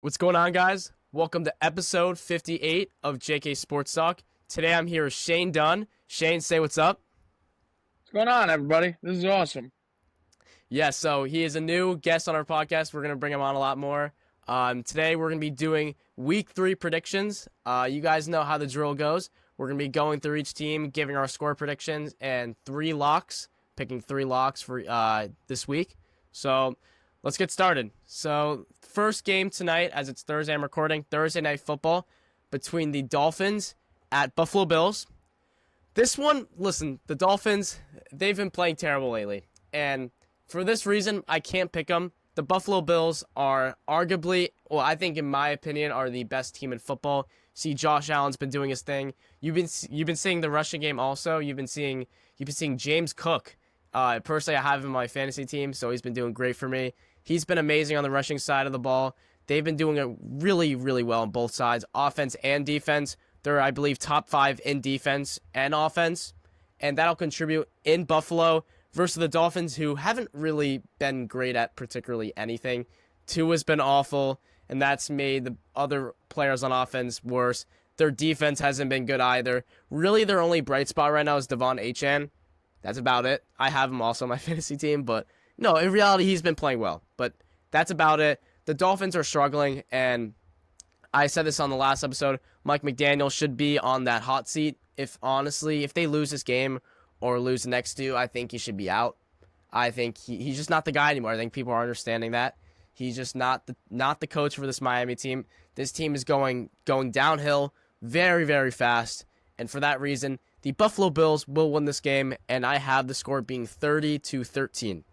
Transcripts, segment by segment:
What's going on, guys? Welcome to episode 58 of JK Sports Talk. Today I'm here with Shane Dunn. Shane, say what's up. What's going on, everybody? This is awesome. Yeah, so he is a new guest on our podcast. We're going to bring him on a lot more. Today we're going to be doing week 3 predictions. You guys know how the drill goes. We're going to be going through each team, giving our score predictions, and 3 locks, picking 3 locks for this week. So let's get started. So first game tonight, as it's Thursday, I'm recording, Thursday Night Football between the Dolphins at Buffalo Bills. This one, listen, the Dolphins, they've been playing terrible lately. And for this reason, I can't pick them. The Buffalo Bills are arguably, well, I think in my opinion, are the best team in football. See, Josh Allen's been doing his thing. You've been seeing the rushing game also. You've been seeing James Cook. Personally, I have him on my fantasy team, so he's been doing great for me. He's been amazing on the rushing side of the ball. They've been doing it really, really well on both sides, offense and defense. They're, I believe, top 5 in defense and offense, and that'll contribute in Buffalo versus the Dolphins, who haven't really been great at particularly anything. Tua's been awful, and that's made the other players on offense worse. Their defense hasn't been good either. Really, their only bright spot right now is Devon Achane. That's about it. I have him also on my fantasy team, but no, in reality, he's been playing well. But that's about it. The Dolphins are struggling, and I said this on the last episode. Mike McDaniel should be on that hot seat. If they lose this game or lose the next two, I think he should be out. I think he's just not the guy anymore. I think people are understanding that. He's just not the coach for this Miami team. This team is going downhill very, very fast, and for that reason, the Buffalo Bills will win this game, and I have the score being 30-13.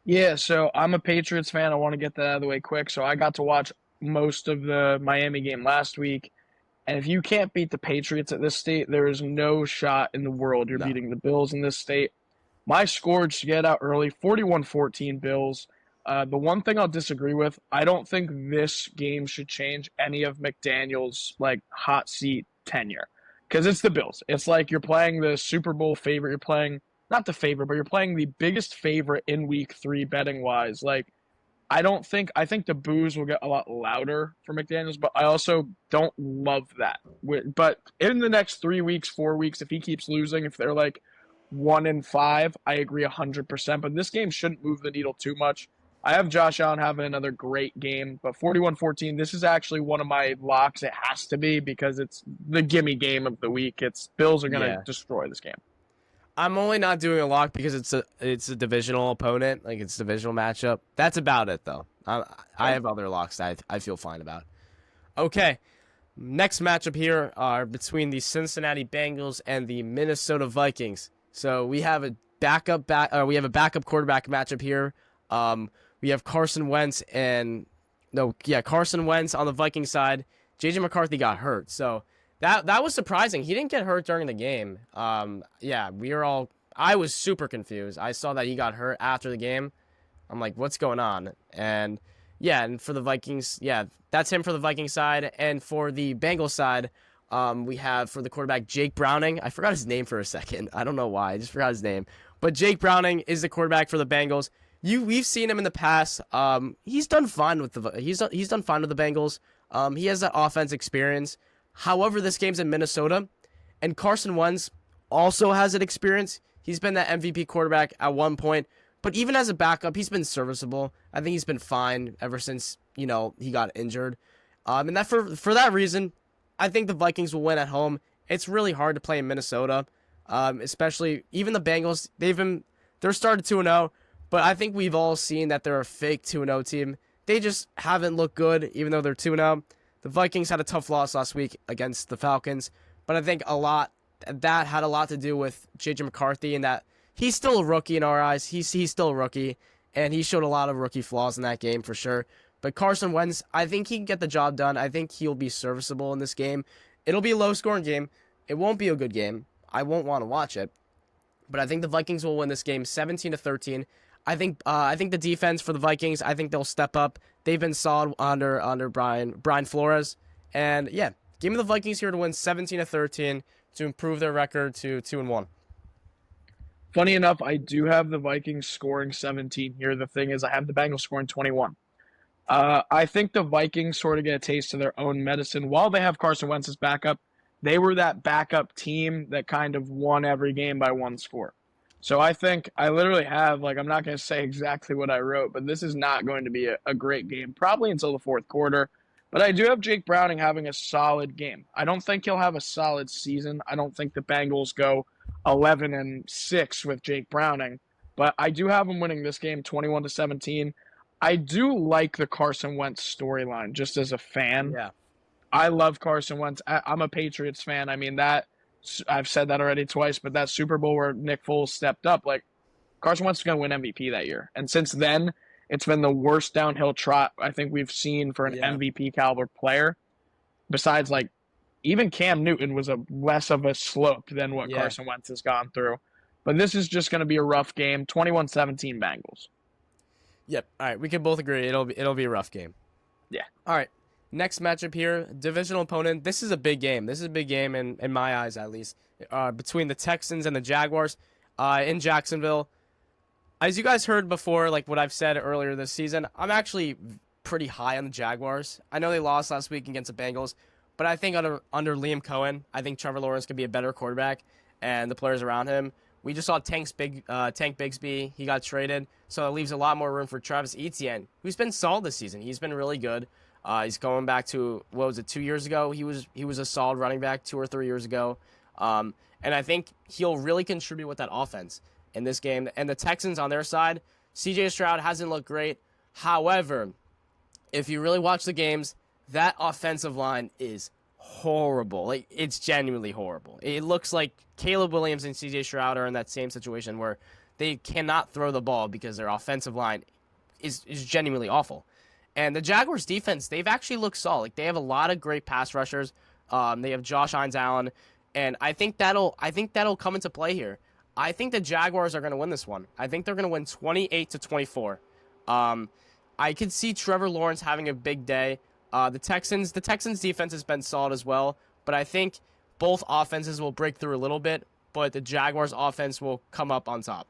Yeah, so I'm a Patriots fan. I want to get that out of the way quick. So I got to watch most of the Miami game last week. And if you can't beat the Patriots at this state, there is no shot in the world you're No. beating the Bills in this state. My score, just to get out early, 41-14 Bills. The one thing I'll disagree with, I don't think this game should change any of McDaniel's hot seat tenure. Because it's the Bills. It's like you're playing the Super Bowl favorite. You're playing, not the favorite, but you're playing the biggest favorite in week 3 betting wise. I think the boos will get a lot louder for McDaniels, but I also don't love that. But in the next 3 weeks, 4 weeks, if he keeps losing, if they're like 1-5, I agree 100%. But this game shouldn't move the needle too much. I have Josh Allen having another great game, but 41-14, this is actually one of my locks. It has to be because it's the gimme game of the week. It's Bills are going to destroy this game. I'm only not doing a lock because it's a divisional opponent, like it's a divisional matchup. That's about it, though. I have other locks that I feel fine about. Okay, next matchup here are between the Cincinnati Bengals and the Minnesota Vikings. So we have a backup quarterback matchup here. We have Carson Wentz Carson Wentz on the Viking side. JJ McCarthy got hurt, so that was surprising. He didn't get hurt during the game. I was super confused. I saw that he got hurt after the game. I'm like, what's going on? And for the Vikings, that's him for the Viking side. And for the Bengals side, we have for the quarterback Jake Browning. I forgot his name for a second. I don't know why. I just forgot his name. But Jake Browning is the quarterback for the Bengals. We've seen him in the past. He's done fine with the Bengals. He has that offense experience. However, this game's in Minnesota, and Carson Wentz also has that experience. He's been that MVP quarterback at one point, but even as a backup, he's been serviceable. I think he's been fine ever since he got injured. And that for that reason, I think the Vikings will win at home. It's really hard to play in Minnesota, especially even the Bengals. They're started 2-0. But I think we've all seen that they're a fake 2-0 team. They just haven't looked good, even though they're 2-0. The Vikings had a tough loss last week against the Falcons. But I think that had a lot to do with JJ McCarthy and that he's still a rookie in our eyes. He's still a rookie, and he showed a lot of rookie flaws in that game for sure. But Carson Wentz, I think he can get the job done. I think he'll be serviceable in this game. It'll be a low-scoring game. It won't be a good game. I won't want to watch it. But I think the Vikings will win this game 17-13. I think the defense for the Vikings, I think they'll step up. They've been solid under Brian Flores. And give me the Vikings here to win 17-13 to improve their record to 2-1. Funny enough, I do have the Vikings scoring 17 here. The thing is, I have the Bengals scoring 21. I think the Vikings sort of get a taste of their own medicine. While they have Carson Wentz's backup, they were that backup team that kind of won every game by one score. So I think I literally have, like, I'm not going to say exactly what I wrote, but this is not going to be a great game, probably until the fourth quarter. But I do have Jake Browning having a solid game. I don't think he'll have a solid season. I don't think the Bengals go 11-6 with Jake Browning, but I do have him winning this game 21-17. I do like the Carson Wentz storyline just as a fan. Yeah. I love Carson Wentz. I'm a Patriots fan. I mean, that I've said that already twice, but that Super Bowl where Nick Foles stepped up, like, Carson Wentz is going to win MVP that year. And since then, it's been the worst downhill trot I think we've seen for an Yeah. MVP caliber player. Besides, like, even Cam Newton was a less of a slope than what Yeah. Carson Wentz has gone through. But this is just going to be a rough game. 21-17 Bengals. Yep. All right. We can both agree it'll be a rough game. Yeah. All right. Next matchup here, divisional opponent. This is a big game. This is a big game in my eyes, at least, between the Texans and the Jaguars in Jacksonville. As you guys heard before, like what I've said earlier this season, I'm actually pretty high on the Jaguars. I know they lost last week against the Bengals, but I think under Liam Cohen, I think Trevor Lawrence could be a better quarterback, and the players around him. We just saw Tank Bigsby. He got traded, so it leaves a lot more room for Travis Etienne, who's been solid this season. He's been really good. He's going back to, what was it, 2 years ago? He was a solid running back 2 or 3 years ago. And I think he'll really contribute with that offense in this game. And the Texans on their side, CJ Stroud hasn't looked great. However, if you really watch the games, that offensive line is horrible. Like, it's genuinely horrible. It looks like Caleb Williams and CJ Stroud are in that same situation where they cannot throw the ball because their offensive line is genuinely awful. And the Jaguars defense, they've actually looked solid. Like, they have a lot of great pass rushers. They have Josh Hines-Allen, and I think that'll come into play here. I think the Jaguars are going to win this one. I think they're going to win 28-24. I could see Trevor Lawrence having a big day. The Texans defense has been solid as well, but I think both offenses will break through a little bit, but the Jaguars offense will come up on top.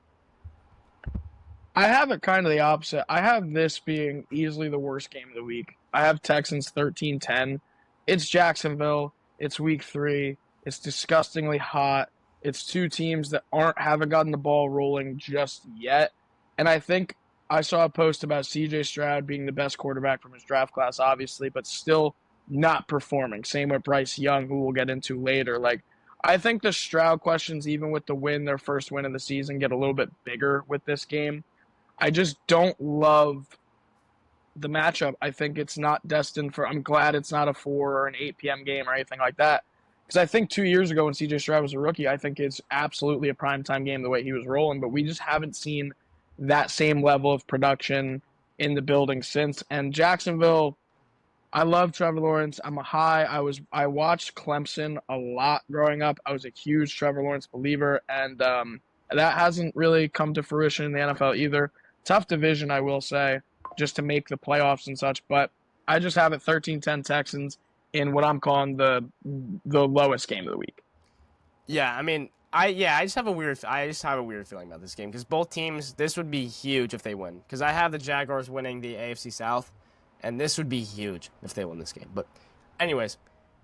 I have it kind of the opposite. I have this being easily the worst game of the week. I have Texans 13-10. It's Jacksonville. It's week 3. It's disgustingly hot. It's two teams that haven't gotten the ball rolling just yet. And I think I saw a post about CJ Stroud being the best quarterback from his draft class, obviously, but still not performing. Same with Bryce Young, who we'll get into later. Like, I think the Stroud questions, even with the win, their first win of the season, get a little bit bigger with this game. I just don't love the matchup. I think it's not destined for – I'm glad it's not a 4 or an 8 p.m. game or anything like that. Because I think 2 years ago when C.J. Stroud was a rookie, I think it's absolutely a primetime game the way he was rolling. But we just haven't seen that same level of production in the building since. And Jacksonville, I love Trevor Lawrence. I watched Clemson a lot growing up. I was a huge Trevor Lawrence believer. And that hasn't really come to fruition in the NFL either. Tough division, I will say, just to make the playoffs and such. But I just have it 13-10 Texans in what I'm calling the lowest game of the week. Yeah, I mean, I just have a weird feeling about this game because both teams, this would be huge if they win. Because I have the Jaguars winning the AFC South, and this would be huge if they win this game. But, anyways,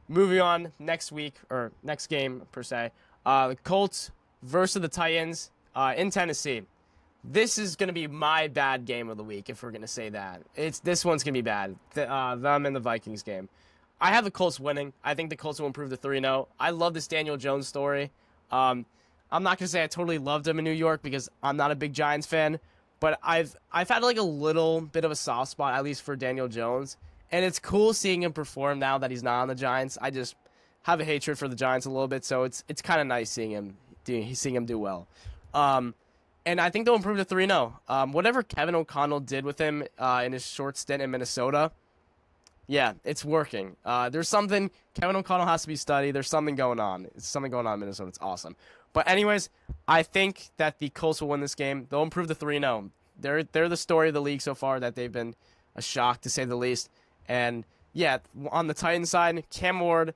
moving on next week or next game per se, the Colts versus the Titans in Tennessee. This is going to be my bad game of the week, if we're going to say that. This one's going to be bad. Them and the Vikings game. I have the Colts winning. I think the Colts will improve to 3-0. I love this Daniel Jones story. I'm not going to say I totally loved him in New York because I'm not a big Giants fan, but I've had like a little bit of a soft spot, at least for Daniel Jones. And it's cool seeing him perform now that he's not on the Giants. I just have a hatred for the Giants a little bit, so it's kind of nice seeing him do well. And I think they'll improve to 3-0. Whatever Kevin O'Connell did with him in his short stint in Minnesota, yeah, it's working. There's something, Kevin O'Connell has to be studied. There's something going on. It's something going on in Minnesota. It's awesome. But anyways, I think that the Colts will win this game. They'll improve to 3-0. They're the story of the league so far, that they've been a shock, to say the least. And, yeah, on the Titans side, Cam Ward,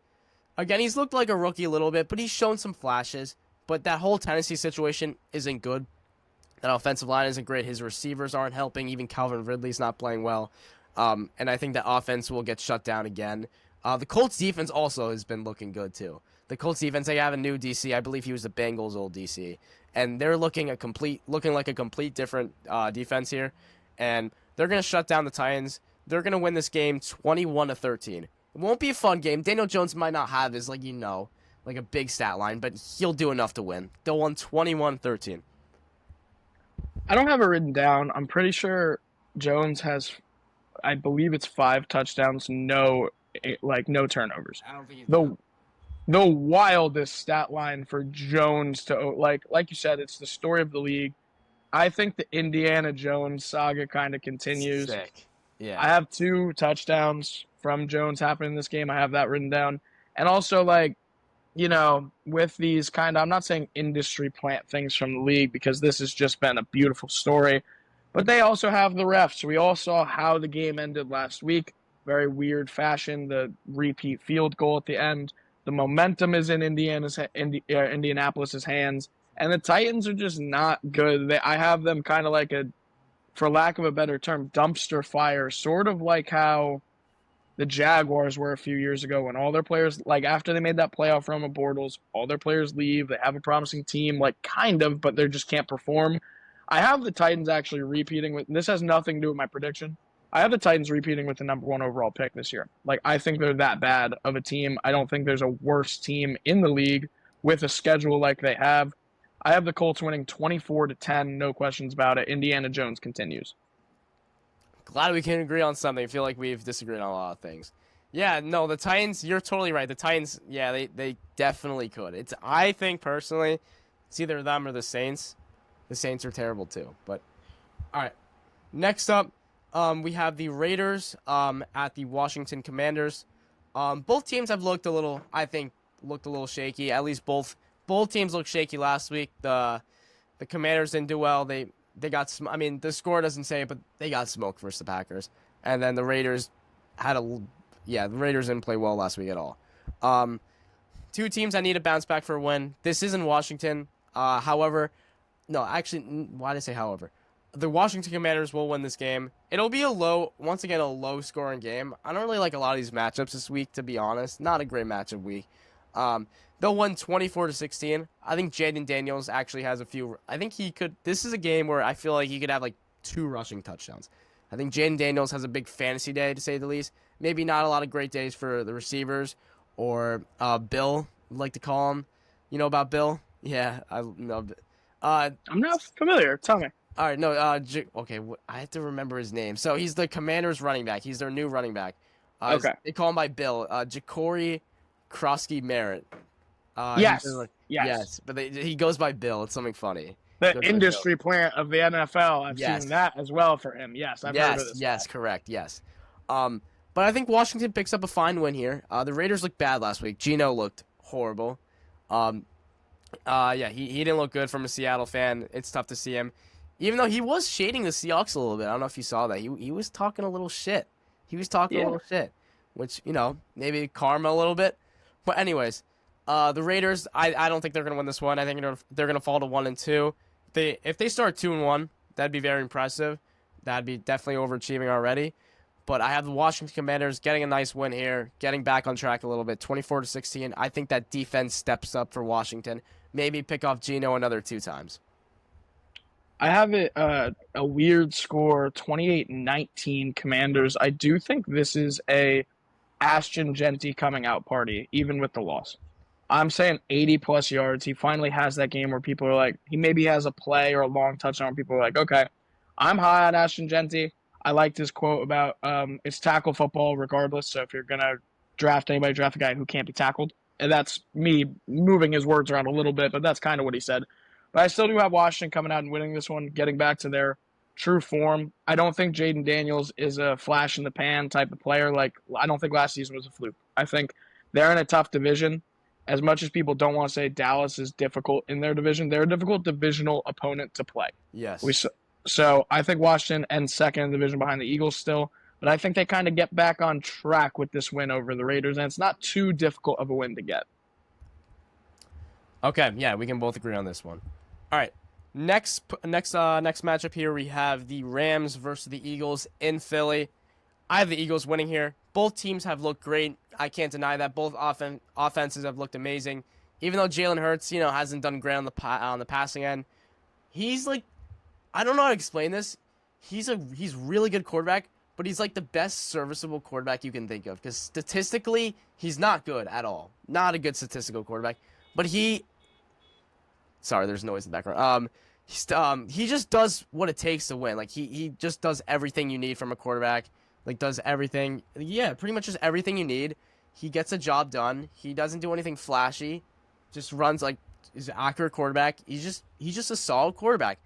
again, he's looked like a rookie a little bit, but he's shown some flashes. But that whole Tennessee situation isn't good. That offensive line isn't great. His receivers aren't helping. Even Calvin Ridley's not playing well. And I think that offense will get shut down again. The Colts defense also has been looking good too. The Colts defense, they have a new DC. I believe he was the Bengals' old DC, and they're looking like a complete different defense here, and they're gonna shut down the Titans. They're gonna win this game 21-13. It won't be a fun game. Daniel Jones might not have his like a big stat line, but he'll do enough to win. They'll win 21-13. I don't have it written down. I'm pretty sure Jones has, I believe it's 5 touchdowns, no turnovers. I don't think he's The wildest stat line for Jones to like you said, it's the story of the league. I think the Indiana Jones saga kind of continues. sick. Yeah. I have 2 touchdowns from Jones happening in this game. I have that written down. And also, with these I'm not saying industry plant things from the league because this has just been a beautiful story, but they also have the refs. We all saw how the game ended last week. Very weird fashion, the repeat field goal at the end. The momentum is in Indianapolis's hands, and the Titans are just not good. I have them kind of like for lack of a better term, dumpster fire, sort of like how the Jaguars were a few years ago when all their players, after they made that playoff run with Bortles, all their players leave. They have a promising team, but they just can't perform. I have the Titans actually repeating this has nothing to do with my prediction. I have the Titans repeating with the number 1 overall pick this year. I think they're that bad of a team. I don't think there's a worse team in the league with a schedule like they have. I have the Colts winning 24-10, no questions about it. Indiana Jones continues. Glad we can agree on something. I feel like we've disagreed on a lot of things. Yeah, no, the Titans, you're totally right. The Titans, yeah, they definitely could. I think personally, it's either them or the Saints. The Saints are terrible too. But all right. Next up, we have the Raiders at the Washington Commanders. Both teams have looked a little shaky. At least both teams looked shaky last week. The Commanders didn't do well. They got the score doesn't say it, but they got smoked versus the Packers. And then the Raiders the Raiders didn't play well last week at all. 2 teams that need to bounce back for a win. This is in Washington. Why did I say however? The Washington Commanders will win this game. It'll be a low-scoring game. I don't really like a lot of these matchups this week, to be honest. Not a great matchup week. They'll win 24-16. I think Jaden Daniels actually has a few. I think he could. This is a game where I feel like he could have 2 rushing touchdowns. I think Jaden Daniels has a big fantasy day, to say the least. Maybe not a lot of great days for the receivers or Bill, I'd like to call him. You know about Bill? Yeah, I know. I'm not familiar. Tell me. All right, no. Okay, I have to remember his name. So he's the Commanders' running back. He's their new running back. Okay. They call him by Bill. Ja'Cory Krosky Merritt. Yes. But he goes by Bill. It's something funny. The industry plant of the NFL. I've seen that as well for him. Yes, I've heard of this. Yes, correct. Yes. But I think Washington picks up a fine win here. The Raiders looked bad last week. Geno looked horrible. He didn't look good from a Seattle fan. It's tough to see him. Even though he was shading the Seahawks a little bit. I don't know if you saw that. He was talking a little shit. Which, maybe karma a little bit. But anyways, the Raiders, I don't think they're going to win this one. I think they're going to fall to 1-2. If they start 2-1, that'd be very impressive. That'd be definitely overachieving already. But I have the Washington Commanders getting a nice win here, getting back on track a little bit, 24-16. I think that defense steps up for Washington. Maybe pick off Geno another 2 times. I have it a weird score, 28-19 Commanders. I do think this is a Ashton Genty coming out party, even with the loss. I'm saying 80-plus yards. He finally has that game where people are like, he maybe has a play or a long touchdown. People are like, okay, I'm high on Ashton Genty. I liked his quote about it's tackle football regardless. So if you're going to draft anybody, draft a guy who can't be tackled. And that's me moving his words around a little bit, but that's kind of what he said. But I still do have Washington coming out and winning this one, getting back to their true form. I don't think Jaden Daniels is a flash-in-the-pan type of player. I don't think last season was a fluke. I think they're in a tough division. As much as people don't want to say Dallas is difficult in their division, they're a difficult divisional opponent to play. Yes. So I think Washington ends second in the division behind the Eagles still. But I think they kind of get back on track with this win over the Raiders, and it's not too difficult of a win to get. Okay, yeah, we can both agree on this one. All right, next matchup here we have the Rams versus the Eagles in Philly. I have the Eagles winning here. Both teams have looked great. I can't deny that. Both offenses have looked amazing. Even though Jalen Hurts, hasn't done great on the passing end, he's like, I don't know how to explain this. He's really good quarterback, but he's like the best serviceable quarterback you can think of. Because statistically, he's not good at all. Not a good statistical quarterback. But sorry, there's noise in the background. He just does what it takes to win. Like he just does everything you need from a quarterback. Like does everything. Yeah, pretty much just everything you need. He gets a job done. He doesn't do anything flashy. Just runs like he's an accurate quarterback. He's just a solid quarterback.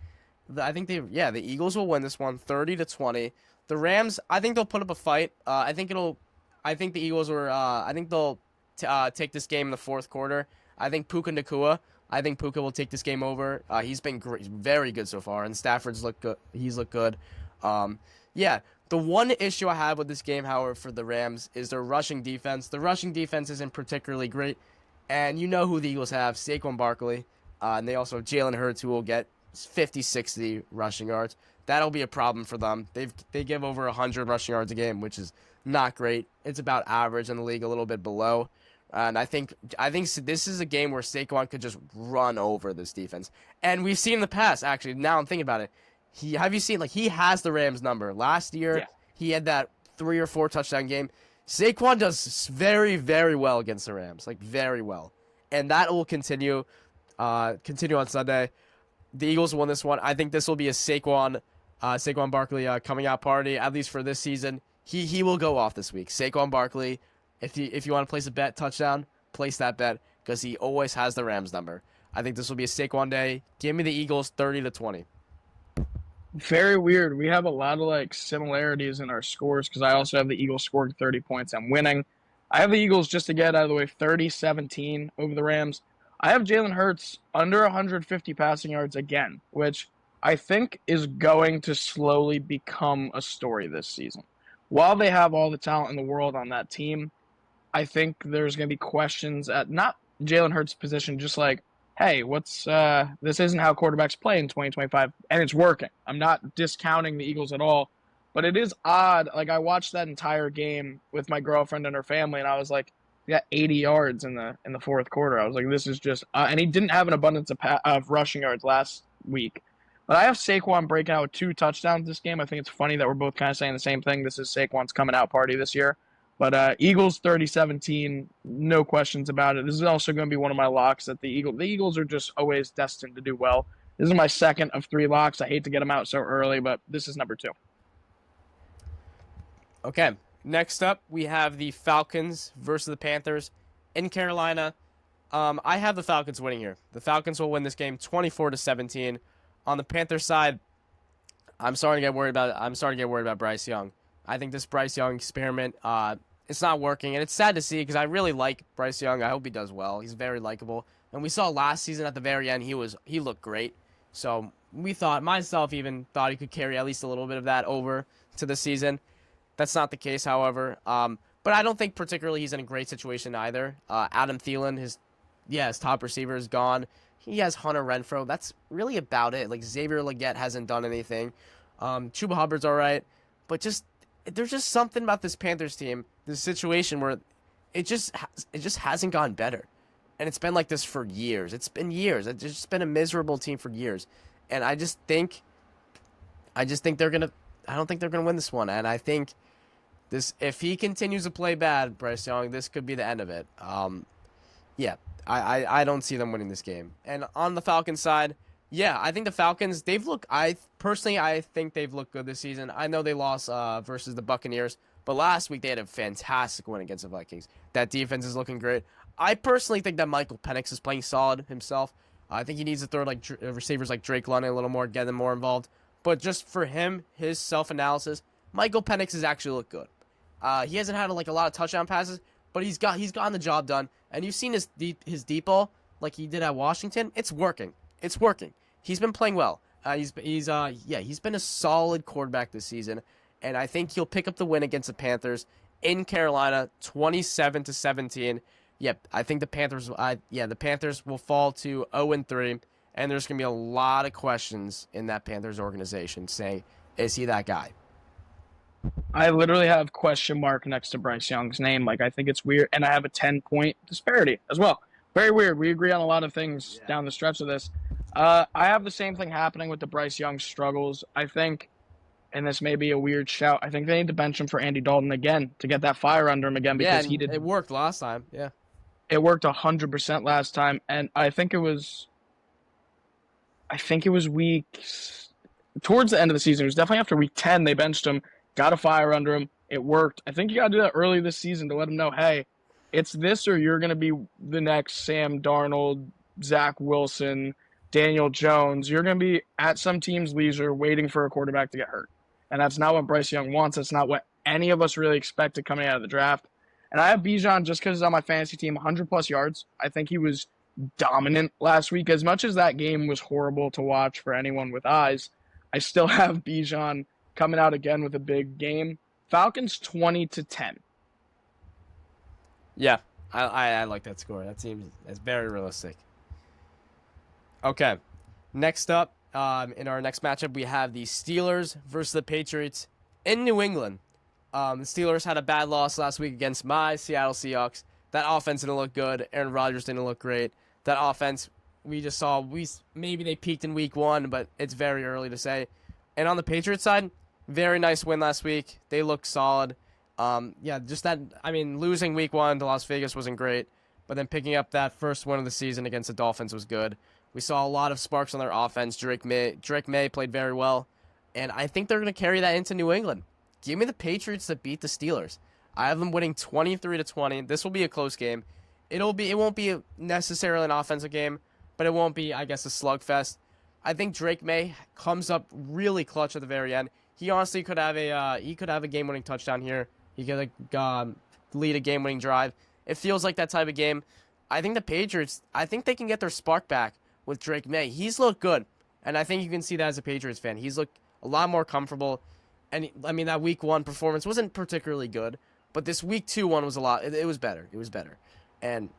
I think the Eagles will win this one 30-20. The Rams, I think they'll put up a fight. I think the Eagles I think they'll take this game in the fourth quarter. I think Puka Nacua. I think Puka will take this game over. He's been great, very good so far, and Stafford's looked good. He's looked good. Yeah. The one issue I have with this game, however, for the Rams is their rushing defense. The rushing defense isn't particularly great, and you know who the Eagles have, Saquon Barkley, and they also have Jalen Hurts, who will get 50, 60 rushing yards. That'll be a problem for them. They give over 100 rushing yards a game, which is not great. It's about average in the league, a little bit below. And I think this is a game where Saquon could just run over this defense. And we've seen in the past, actually, now I'm thinking about it. Have you seen, he has the Rams number. Last year, Yeah. he had that 3 or 4 touchdown game. Saquon does very, very well against the Rams, very well. And that will continue on Sunday. The Eagles won this one. I think this will be a Saquon Barkley coming out party, at least for this season. He will go off this week. Saquon Barkley, if you want to place a bet touchdown, place that bet because he always has the Rams number. I think this will be a Saquon day. Give me the Eagles 30-20. Very weird. We have a lot of similarities in our scores because I also have the Eagles scoring 30 points and winning. I have the Eagles, just to get out of the way, 30-17 over the Rams. I have Jalen Hurts under 150 passing yards again, which I think is going to slowly become a story this season. While they have all the talent in the world on that team, I think there's going to be questions at not Jalen Hurts' position, just hey, this isn't how quarterbacks play in 2025, and it's working. I'm not discounting the Eagles at all, but it is odd. I watched that entire game with my girlfriend and her family, and I was like, he got 80 yards in the fourth quarter. I was like, this is just and he didn't have an abundance of rushing yards last week. But I have Saquon breaking out with 2 touchdowns this game. I think it's funny that we're both kind of saying the same thing. This is Saquon's coming out party this year. But Eagles 30-17, no questions about it. This is also going to be one of my locks that the Eagles are just always destined to do well. This is my second of 3 locks. I hate to get them out so early, but this is number 2. Okay. Next up, we have the Falcons versus the Panthers in Carolina. I have the Falcons winning here. The Falcons will win this game 24-17. On the Panthers side, I'm starting to get worried about Bryce Young. I think this Bryce Young experiment, it's not working, and it's sad to see because I really like Bryce Young. I hope he does well. He's very likable, and we saw last season at the very end he looked great. So myself even thought he could carry at least a little bit of that over to the season. That's not the case, however. But I don't think particularly he's in a great situation either. Adam Thielen, his top receiver is gone. He has Hunter Renfrow. That's really about it. Xavier Legette hasn't done anything. Chuba Hubbard's all right. But there's just something about this Panthers team, this situation where it just hasn't gotten better. And it's been like this for years. It's been years. It's just been a miserable team for years. And I don't think they're going to win this one. And I think if he continues to play bad, Bryce Young, this could be the end of it. I don't see them winning this game. And on the Falcons side, I think the Falcons, I think they've looked good this season. I know they lost versus the Buccaneers, but last week they had a fantastic win against the Vikings. That defense is looking great. I personally think that Michael Penix is playing solid himself. I think he needs to throw receivers like Drake London a little more, get them more involved. But just for him, his self-analysis, Michael Penix has actually looked good. He hasn't had a lot of touchdown passes, but he's gotten the job done. And you've seen his deep ball like he did at Washington. It's working. It's working. He's been playing well. He's been a solid quarterback this season, and I think he'll pick up the win against the Panthers in Carolina, 27-17. Yep, I think the Panthers will fall to 0-3, and there's gonna be a lot of questions in that Panthers organization saying, is he that guy? I literally have question mark next to Bryce Young's name. Like, I think it's weird. And I have a 10-point disparity as well. Very weird. We agree on a lot of things Yeah. down the stretch of this. I have the same thing happening with the Bryce Young struggles. I think, and this may be a weird shout, I think they need to bench him for Andy Dalton again to get that fire under him again Yeah, because he and did. it worked last time. Yeah. It worked 100% last time. And I think it was towards the end of the season. It was definitely after week 10. They benched him, got a fire under him. It worked. I think you got to do that early this season to let him know, hey, it's this or you're going to be the next Sam Darnold, Zach Wilson, Daniel Jones. You're going to be at some team's leisure waiting for a quarterback to get hurt. And that's not what Bryce Young wants. That's not what any of us really expected coming out of the draft. And I have Bijan just because he's on my fantasy team, 100-plus yards. I think he was dominant last week. As much as that game was horrible to watch for anyone with eyes, I still have Bijan coming out again with a big game. Falcons 20-10. Yeah, I like that score. That seems that's very realistic. Okay, next up, in our next matchup, we have the Steelers versus the Patriots in New England. The Steelers had a bad loss last week against my Seattle Seahawks. That offense didn't look good. Aaron Rodgers didn't look great. That offense, we just saw, maybe they peaked in week 1, but it's very early to say. And on the Patriots side, very nice win last week. They look solid. Yeah, just that, I mean, losing week 1 to Las Vegas wasn't great, but then picking up that first win of the season against the Dolphins was good. We saw a lot of sparks on their offense. Drake May played very well, and I think they're going to carry that into New England. Give me the Patriots to beat the Steelers. I have them winning 23-20. This will be a close game. It won't be necessarily an offensive game, but it won't be, I guess, a slugfest. I think Drake May comes up really clutch at the very end. He honestly could have a game-winning touchdown here. He could lead a game-winning drive. It feels like that type of game. I think the Patriots, I think they can get their spark back with Drake May. He's looked good, and I think you can see that as a Patriots fan. He's looked a lot more comfortable. And I mean, that week 1 performance wasn't particularly good, but this week 2 one was a lot. It was better. It was better. And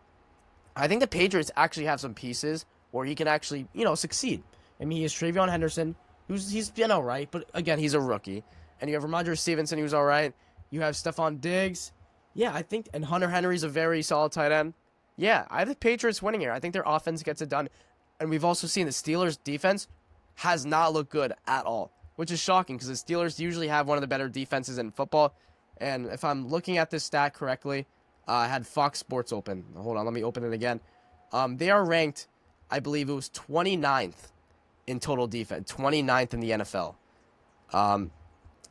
I think the Patriots actually have some pieces where he can actually, succeed. I mean, he has Travion Henderson, he's been all right, but again, he's a rookie. And you have Ramondre Stevenson, who's all right. You have Stephon Diggs. Yeah, I think, and Hunter Henry's a very solid tight end. Yeah, I have the Patriots winning here. I think their offense gets it done. And we've also seen the Steelers' defense has not looked good at all, which is shocking because the Steelers usually have one of the better defenses in football. And if I'm looking at this stat correctly, I had Fox Sports open. Hold on, let me open it again. They are ranked, I believe it was 29th in total defense, 29th in the NFL.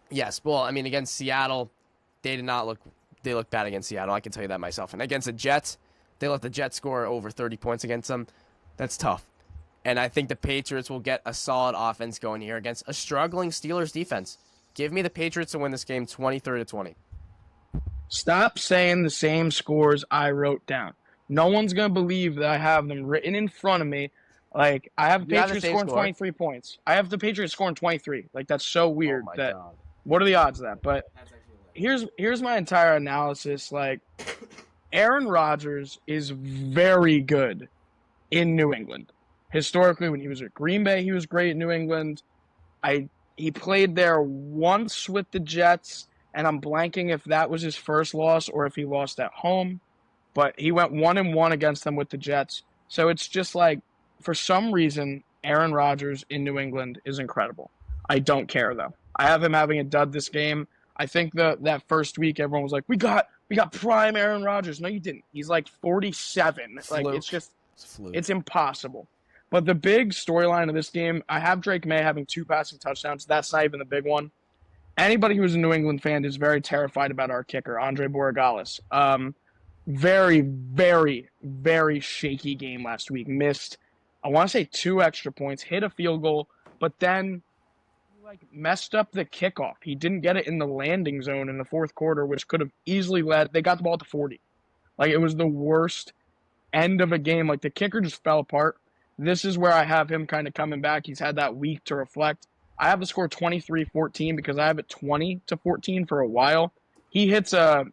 Yes, well, I mean, against Seattle, they looked bad against Seattle. I can tell you that myself. And against the Jets, they let the Jets score over 30 points against them. That's tough. And I think the Patriots will get a solid offense going here against a struggling Steelers defense. Give me the Patriots to win this game 23-20. Stop saying the same scores I wrote down. No one's going to believe that I have them written in front of me. Like, I have the Patriots scoring 23 points. I have the Patriots scoring 23. Like, that's so weird. Oh my God. What are the odds of that? But here's my entire analysis. Like, Aaron Rodgers is very good in New England. Historically, when he was at Green Bay, he was great in New England. He played there once with the Jets, and I'm blanking if that was his first loss or if he lost at home. But he went 1-1 against them with the Jets. So it's just like, for some reason, Aaron Rodgers in New England is incredible. I don't care, though. I have him having a dud this game. I think that first week, everyone was like, we got prime Aaron Rodgers. No, you didn't. He's like 47. Fluke. Like, it's impossible. But the big storyline of this game, I have Drake May having 2 passing touchdowns. That's not even the big one. Anybody who's a New England fan is very terrified about our kicker, Andre Borregales. Very, very, very shaky game last week. Missed, I want to say 2 extra points, hit a field goal, but then messed up the kickoff. He didn't get it in the landing zone in the fourth quarter, which could have easily led. They got the ball to 40. Like, it was the worst end of a game. Like, the kicker just fell apart. This is where I have him kind of coming back. He's had that week to reflect. I have the score 23-14 because I have it 20-14 for a while. He hits a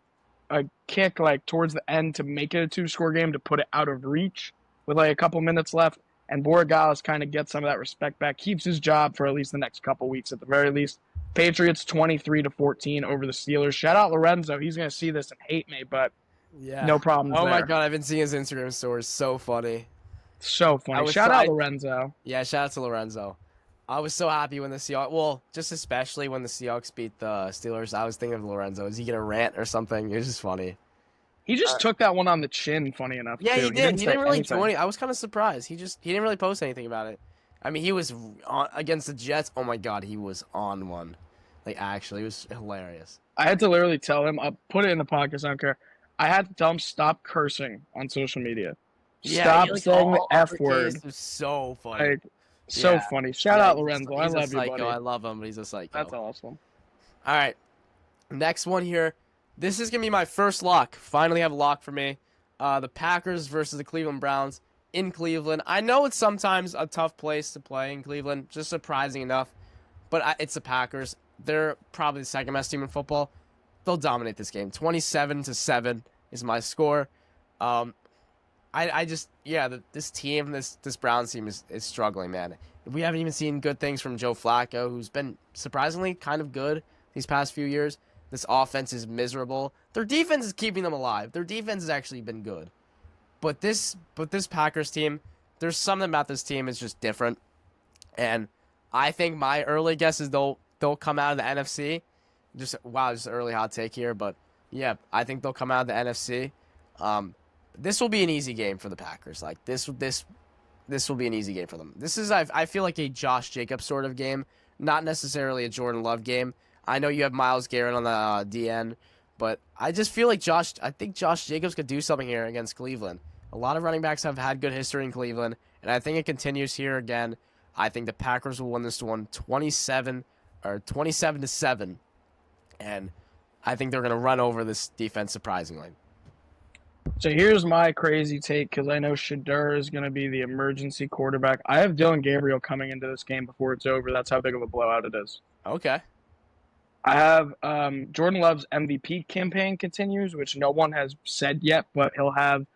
kick like towards the end to make it a 2-score game to put it out of reach with like a couple minutes left. and Borregales kind of gets some of that respect back, keeps his job for at least the next couple weeks at the very least. Patriots 23-14 over the Steelers. Shout out Lorenzo. He's going to see this and hate me, but Yeah. no problems Oh my there. God, I've been seeing his Instagram stories. So funny. So I funny. was Shout out trying. Lorenzo. Yeah, shout out to Lorenzo. I was so happy when the Seahawks. Well, just especially when the Seahawks beat the Steelers. I was thinking of Lorenzo. Is he gonna rant or something? It was just funny. He just took that one on the chin, funny enough, Yeah, too. he He did. didn't He say didn't really do anything. any. I was kind of surprised. He didn't really post anything about it. I mean, he was against the Jets. Oh my God, he was on one. Like actually, it was hilarious. I had to literally tell him, I'll put it in the podcast, I don't care. I had to tell him, stop cursing on social media. Yeah, Stop saying the all F word. uppercase was so funny. Like, so Yeah, funny. Shout yeah, out Lorenzo. I he's a love you, psycho. buddy. I love him, but he's a psycho. That's awesome. All right, next one here. This is gonna be my first lock. Finally have a lock for me. The Packers versus the Cleveland Browns in Cleveland. I know it's sometimes a tough place to play in Cleveland, just surprising enough, but it's the Packers. They're probably the second best team in football. They'll dominate this game. 27-7 is my score. I just this team, this Browns team is struggling, man. We haven't even seen good things from Joe Flacco, who's been surprisingly kind of good these past few years. This offense is miserable. Their defense is keeping them alive. Their defense has actually been good. But this Packers team, there's something about this team is just different. And I think my early guess is they'll come out of the NFC. Just an early hot take here, but yeah, I think they'll come out of the NFC. This will be an easy game for the Packers. Like this will be an easy game for them. This is I feel like a Josh Jacobs sort of game, not necessarily a Jordan Love game. I know you have Myles Garrett on the DN, but I just feel like I think Josh Jacobs could do something here against Cleveland. A lot of running backs have had good history in Cleveland, and I think it continues here again. I think the Packers will win this one 27-7, and I think they're going to run over this defense surprisingly. So here's my crazy take, because I know Shedeur is going to be the emergency quarterback. I have Dylan Gabriel coming into this game before it's over. That's how big of a blowout it is. Okay. I have Jordan Love's MVP campaign continues, which no one has said yet, but he'll have,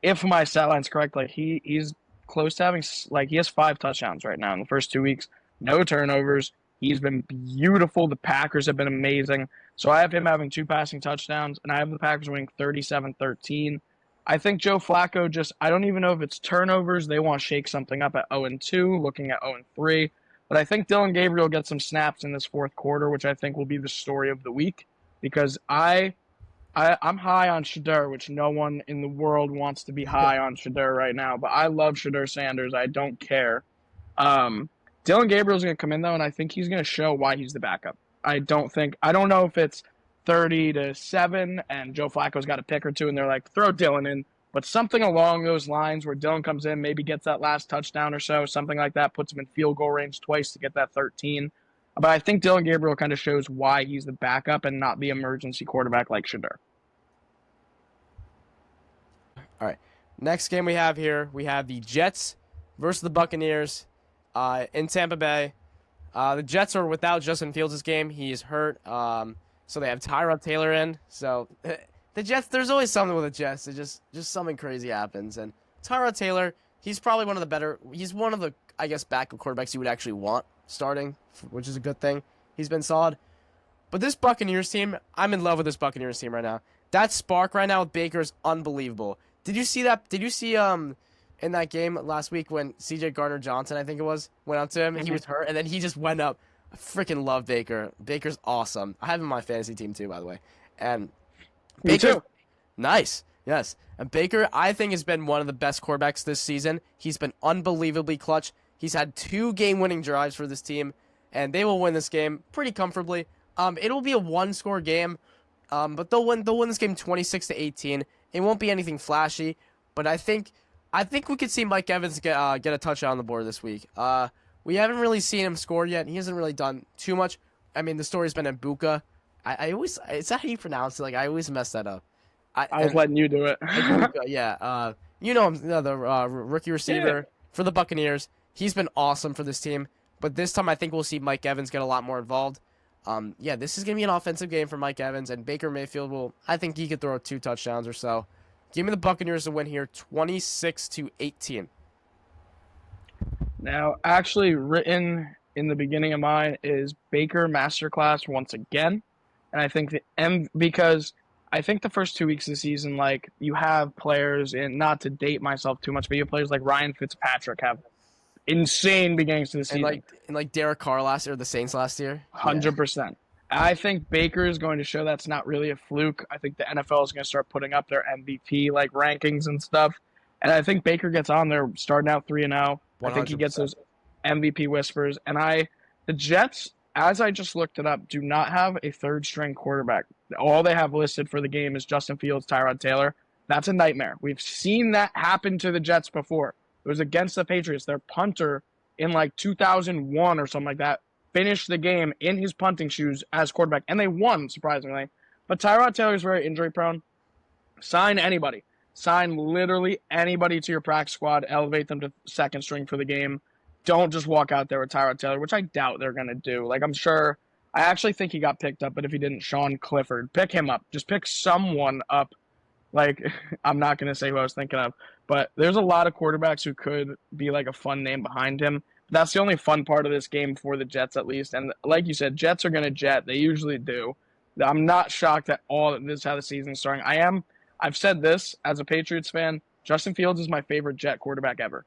if my stat line's correct, like he's close to having, like he has 5 touchdowns right now in the first 2 weeks. No turnovers. He's been beautiful. The Packers have been amazing. So I have him having 2 passing touchdowns, and I have the Packers winning 37-13. I think Joe Flacco I don't even know if it's turnovers. They want to shake something up at 0-2, looking at 0-3. But I think Dylan Gabriel gets some snaps in this fourth quarter, which I think will be the story of the week, because I'm high on Shedeur, which no one in the world wants to be high on Shedeur right now. But I love Shedeur Sanders. I don't care. Dylan Gabriel's going to come in, though, and I think he's going to show why he's the backup. I don't know if it's 30-7 and Joe Flacco's got a pick or two and they're like, throw Dylan in. But something along those lines where Dylan comes in, maybe gets that last touchdown or so, something like that, puts him in field goal range twice to get that 13. But I think Dylan Gabriel kind of shows why he's the backup and not the emergency quarterback like Shedeur. All right. Next game we have here, we have the Jets versus the Buccaneers in Tampa Bay. The Jets are without Justin Fields this game. He is hurt. So they have Tyrod Taylor in. So the Jets, there's always something with the Jets. It just something crazy happens. And Tyrod Taylor, he's probably he's one of the, I guess, backup quarterbacks you would actually want starting, which is a good thing. He's been solid. But this Buccaneers team, I'm in love with this Buccaneers team right now. That spark right now with Baker is unbelievable. Did you see that? Did you see in that game last week when C.J. Gardner-Johnson, I think it was, went up to him and he was hurt, and then he just went up. I freaking love Baker. Baker's awesome. I have him on my fantasy team too, by the way. And Me Baker, too. nice, yes. And Baker, I think, has been one of the best quarterbacks this season. He's been unbelievably clutch. He's had 2 game-winning drives for this team, and they will win this game pretty comfortably. It'll be a 1-score game, but they'll win this game 26-18. It won't be anything flashy, but I think we could see Mike Evans get a touchdown on the board this week. We haven't really seen him score yet. He hasn't really done too much. I mean, the story's been Ibuka. I always, is that how you pronounce it? Like, I always mess that up. I was letting you do it. Ibuka, yeah. You know him, the rookie receiver for the Buccaneers. He's been awesome for this team. But this time, I think we'll see Mike Evans get a lot more involved. This is going to be an offensive game for Mike Evans. And Baker Mayfield I think he could throw 2 touchdowns or so. Give me the Buccaneers to win here 26-18. Now, actually written in the beginning of mine is Baker Masterclass once again. And I think because I think the first 2 weeks of the season, like you have players, and not to date myself too much, but you have players like Ryan Fitzpatrick have insane beginnings to the And season. like Derek Carr last year, the Saints last year. Yeah. 100%. I think Baker is going to show that's not really a fluke. I think the NFL is going to start putting up their MVP like rankings and stuff. And I think Baker gets on there starting out 3-0. I think he gets 100%. those MVP whispers. And the Jets, as I just looked it up, do not have a third string quarterback. All they have listed for the game is Justin Fields, Tyrod Taylor. That's a nightmare. We've seen that happen to the Jets before. It was against the Patriots. Their punter in like 2001 or something like that finished the game in his punting shoes as quarterback, and they won, surprisingly. But Tyrod Taylor is very injury prone. Sign anybody. Sign literally anybody to your practice squad. Elevate them to second string for the game. Don't just walk out there with Tyrod Taylor, which I doubt they're going to do. Like, I'm sure, I actually think he got picked up, but if he didn't, Sean Clifford. Pick him up. Just pick someone up. Like, I'm not going to say who I was thinking of, but there's a lot of quarterbacks who could be like a fun name behind him. That's the only fun part of this game for the Jets, at least. And like you said, Jets are going to jet. They usually do. I'm not shocked at all that this is how the season's starting. I've said this as a Patriots fan. Justin Fields is my favorite Jet quarterback ever.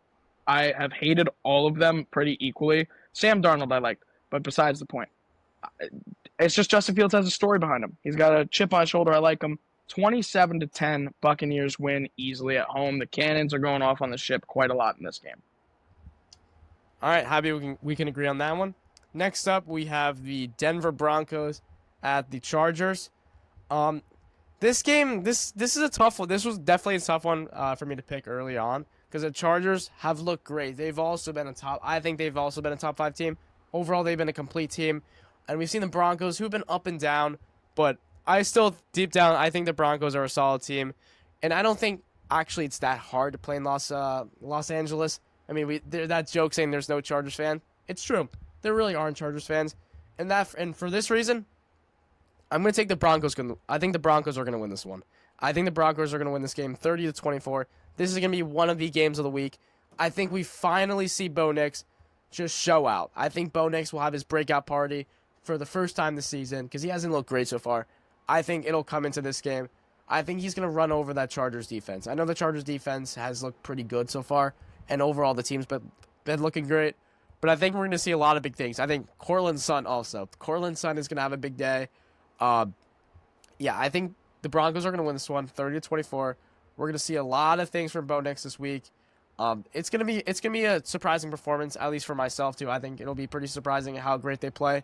I have hated all of them pretty equally. Sam Darnold I liked, but besides the point. It's just Justin Fields has a story behind him. He's got a chip on his shoulder. I like him. 27-10, Buccaneers win easily at home. The Cannons are going off on the ship quite a lot in this game. All right, happy we can agree on that one. Next up, we have the Denver Broncos at the Chargers. This game, this is a tough one. This was definitely a tough one for me to pick early on because the Chargers have looked great. I think they've also been a top 5 team. Overall, they've been a complete team, and we've seen the Broncos who've been up and down, but I still deep down I think the Broncos are a solid team, and I don't think actually it's that hard to play in Los Angeles. I mean, that joke saying there's no Chargers fan. It's true. There really aren't Chargers fans, and for this reason, I'm going to take the Broncos. I think the Broncos are going to win this one. I think the Broncos are going to win this game 30-24. This is going to be one of the games of the week. I think we finally see Bo Nix just show out. I think Bo Nix will have his breakout party for the first time this season because he hasn't looked great so far. I think it'll come into this game. I think he's going to run over that Chargers defense. I know the Chargers defense has looked pretty good so far, and overall the team's been looking great. But I think we're going to see a lot of big things. I think Cortland Sutton also. Cortland Sutton is going to have a big day. Yeah, I think the Broncos are going to win this one, 30-24. We're going to see a lot of things from Bo Nix this week. It's gonna be a surprising performance, at least for myself too. I think it'll be pretty surprising how great they play.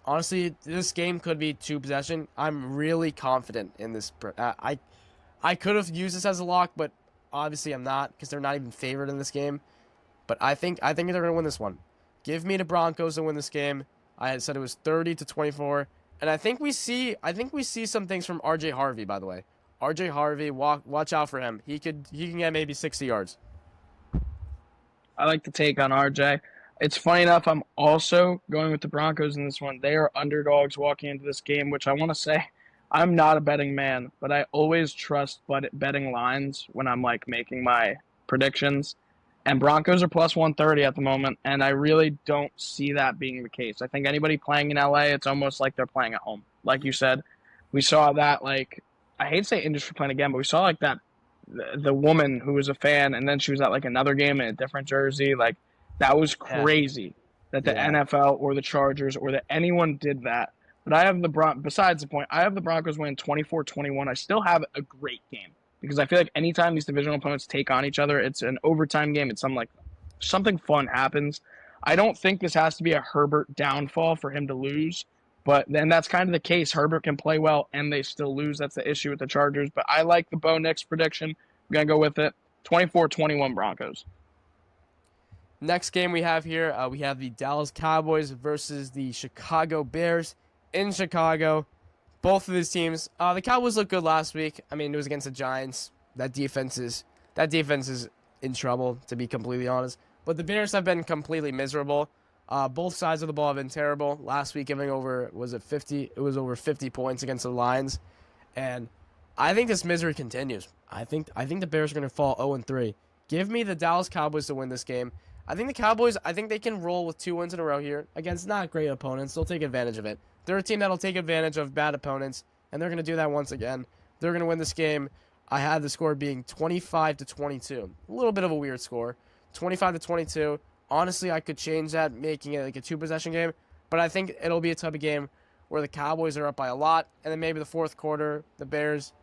Honestly, this game could be 2 possession. I'm really confident in this. I could have used this as a lock, but obviously I'm not because they're not even favored in this game. But I think they're gonna win this one. Give me the Broncos to win this game. I had said it was 30-24. And I think we see some things from RJ Harvey, by the way. RJ Harvey, watch out for him. He can get maybe 60 yards. I like the take on RJ. It's funny enough, I'm also going with the Broncos in this one. They are underdogs walking into this game, which I want to say I'm not a betting man, but I always trust betting lines when I'm like making my predictions. And Broncos are plus 130 at the moment, and I really don't see that being the case. I think anybody playing in LA, it's almost like they're playing at home. Like you said, we saw that, like, I hate to say industry playing again, but we saw like that the woman who was a fan, and then she was at like another game in a different jersey. Like, that was crazy that the Yeah. NFL or the Chargers or that anyone did that. But I have besides the point, I have the Broncos win 24-21. I still have a great game because I feel like anytime these divisional opponents take on each other, it's an overtime game. It's something fun happens. I don't think this has to be a Herbert downfall for him to lose, but then that's kind of the case. Herbert can play well and they still lose. That's the issue with the Chargers. But I like the Bo Nix prediction. I'm going to go with it. 24-21 Broncos. Next game we have here, we have the Dallas Cowboys versus the Chicago Bears in Chicago. Both of these teams, the Cowboys looked good last week. I mean, it was against the Giants. That defense is in trouble, to be completely honest. But the Bears have been completely miserable. Both sides of the ball have been terrible. Last week, giving over It was over 50 points against the Lions, and I think this misery continues. I think the Bears are going to fall 0-3. Give me the Dallas Cowboys to win this game. I think the Cowboys, I think they can roll with 2 wins in a row here against not great opponents. They'll take advantage of it. They're a team that'll take advantage of bad opponents, and they're going to do that once again. They're going to win this game. I had the score being 25-22. A little bit of a weird score. 25-22. Honestly, I could change that, making it like a 2-possession game, but I think it'll be a type of game where the Cowboys are up by a lot, and then maybe the fourth quarter, the Bears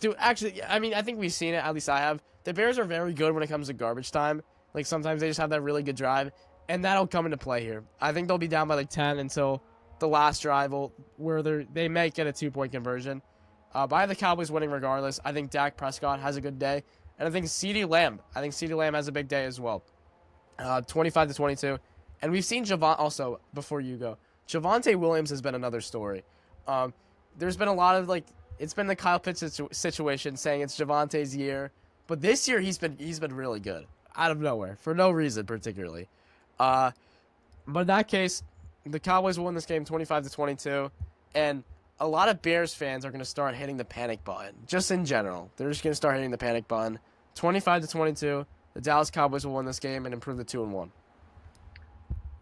do. Actually, I mean, I think we've seen it, at least I have. The Bears are very good when it comes to garbage time. Like, sometimes they just have that really good drive, and that'll come into play here. I think they'll be down by like 10 until the last drive where they may get a 2-point conversion. But I have the Cowboys winning regardless. I think Dak Prescott has a good day, and I think CeeDee Lamb has a big day as well. 25-22. And we've seen also, before you go, Javonte Williams has been another story. There's been a lot of it's been the Kyle Pitts situation saying it's Javonte's year, but this year he's been really good out of nowhere for no reason particularly. But in that case, the Cowboys will win this game 25-22, and a lot of Bears fans are going to start hitting the panic button. Just in general, they're just going to start hitting the panic button. 25-22, the Dallas Cowboys will win this game and improve to 2-1.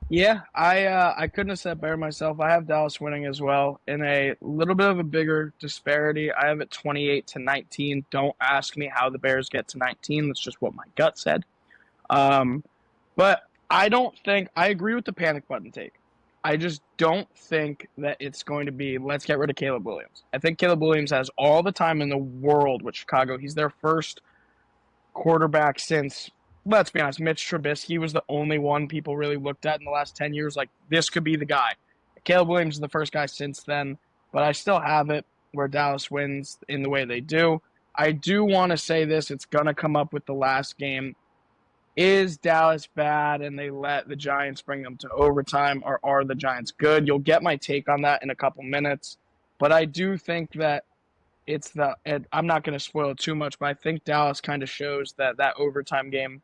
Yeah, I couldn't have said better myself. I have Dallas winning as well in a little bit of a bigger disparity. I have it 28-19. Don't ask me how the Bears get to 19. That's just what my gut said. But I agree with the panic button take. I just don't think that it's going to be, let's get rid of Caleb Williams. I think Caleb Williams has all the time in the world with Chicago. He's their first quarterback since, let's be honest, Mitch Trubisky was the only one people really looked at in the last 10 years. Like, this could be the guy. Caleb Williams is the first guy since then, but I still have it where Dallas wins in the way they do. I do want to say this. It's going to come up with the last game. Is Dallas bad and they let the Giants bring them to overtime, or are the Giants good? You'll get my take on that in a couple minutes, but I do think that I'm not going to spoil it too much, but I think Dallas kind of shows that overtime game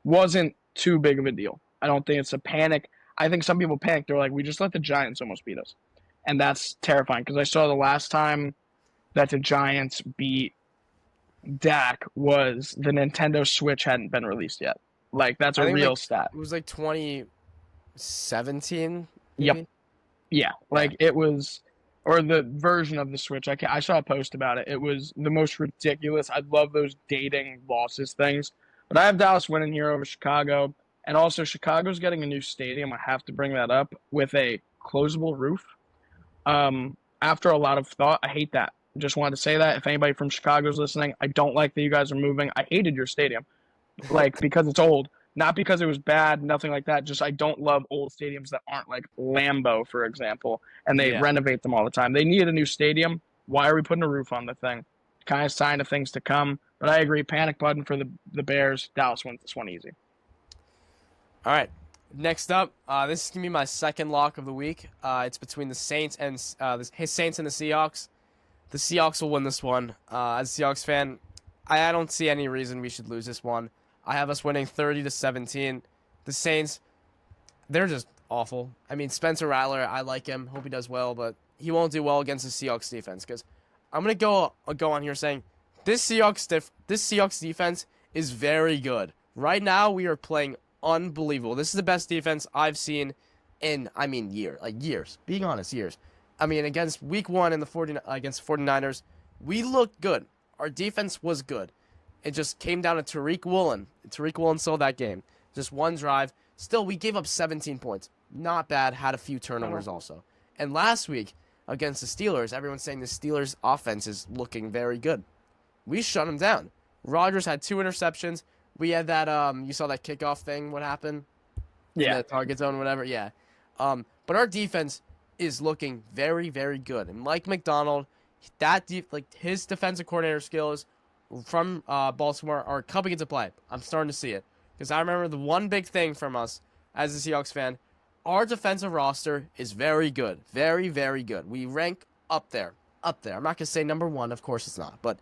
wasn't too big of a deal. I don't think it's a panic. I think some people panic. They're like, we just let the Giants almost beat us. And that's terrifying because I saw the last time that the Giants beat Dak was the Nintendo Switch hadn't been released yet. Like, that's a real stat. It was like 2017, maybe? Yep. Yeah, like it was, or the version of the Switch. I saw a post about it. It was the most ridiculous. I love those dating losses things. But I have Dallas winning here over Chicago. And also, Chicago's getting a new stadium. I have to bring that up, with a closable roof. After a lot of thought, I hate that. Just wanted to say that. If anybody from Chicago's listening, I don't like that you guys are moving. I hated your stadium. Like, because it's old. Not because it was bad, nothing like that. Just I don't love old stadiums that aren't like Lambeau, for example, and they renovate them all the time. They needed a new stadium. Why are we putting a roof on the thing? Kind of sign of things to come. But I agree, panic button for the Bears. Dallas wins this one easy. All right. Next up, this is going to be my second lock of the week. It's between the Saints and the Saints and the Seahawks. The Seahawks will win this one. As a Seahawks fan, I don't see any reason we should lose this one. I have us winning 30-17. The Saints, they're just awful. I mean, Spencer Rattler, I like him. Hope he does well, but he won't do well against the Seahawks defense. Because I'm gonna go on here saying this Seahawks defense is very good. Right now, we are playing unbelievable. This is the best defense I've seen in years. Being honest, years. I mean, against Week 1 in against 49ers, we looked good. Our defense was good. It just came down to Tariq Woolen. Tariq Woolen sold that game. Just one drive. Still, we gave up 17 points. Not bad. Had a few turnovers also. And last week, against the Steelers, everyone's saying the Steelers' offense is looking very good. We shut them down. Rodgers had 2 interceptions. We had that, you saw that kickoff thing, what happened? Yeah. In the target zone, whatever. Yeah. But our defense is looking very, very good. And Mike McDonald, his defensive coordinator skills from Baltimore are coming into play. I'm starting to see it. Because I remember the one big thing from us as a Seahawks fan, our defensive roster is very good. Very, very good. We rank up there. I'm not going to say number 1, of course it's not, but